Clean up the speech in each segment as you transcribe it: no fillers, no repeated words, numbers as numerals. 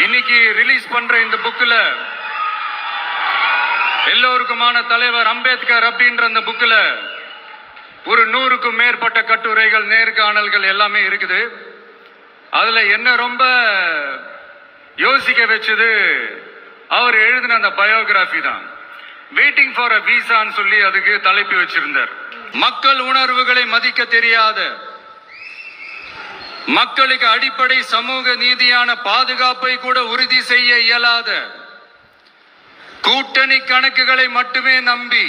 இன்னைக்கு ரிலீஸ் பண்ற இந்த புக்ல எல்லோருக்குமான தலைவர் அம்பேத்கர் அப்படின்ற அந்த புக்ல ஒரு 100க்கும் மேற்பட்ட கட்டுரைகள், நேர்காணல்கள் எல்லாமே இருக்குது. அதுல என்ன ரொம்ப யோசிக்க வச்சது அவர் எழுதின அந்த பயோகிராஃபி தான். வெயிட்டிங் ஃபார் அ வீசான்னு சொல்லி அதுக்கு தலைப்பு வச்சிருந்தார். மக்கள் உணர்வுகளை மதிக்க தெரியாத, மக்களுக்கு அடிப்படை சமூக நீதியான பாதுகாப்பை கூட உறுதி செய்ய இயலாத, கூட்டணி கணக்குகளை மட்டுமே நம்பி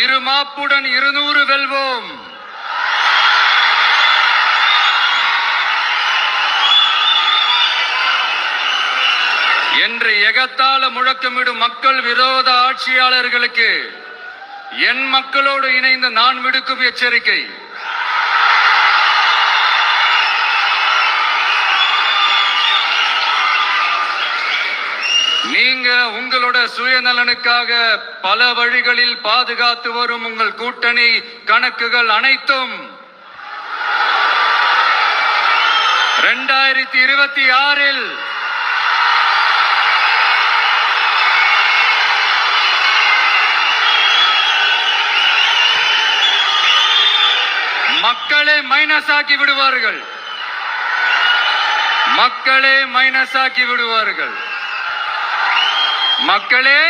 இருமாப்புடன் 200 வெல்வோம் என்று எகத்தால முழக்கமிடும் மக்கள் விரோத ஆட்சியாளர்களுக்கு என் மக்களோடு இணைந்து நான் விடுக்கும் எச்சரிக்கை, நீங்க உங்களோட சுயநலனுக்காக பல வழிகளில் பாதுகாத்து வரும் உங்கள் கூட்டணி கணக்குகள் அனைத்தும் 2026 மக்களே மைனஸ் ஆக்கி விடுவார்கள். மக்களே மைனஸ் ஆக்கி விடுவார்கள். மக்களே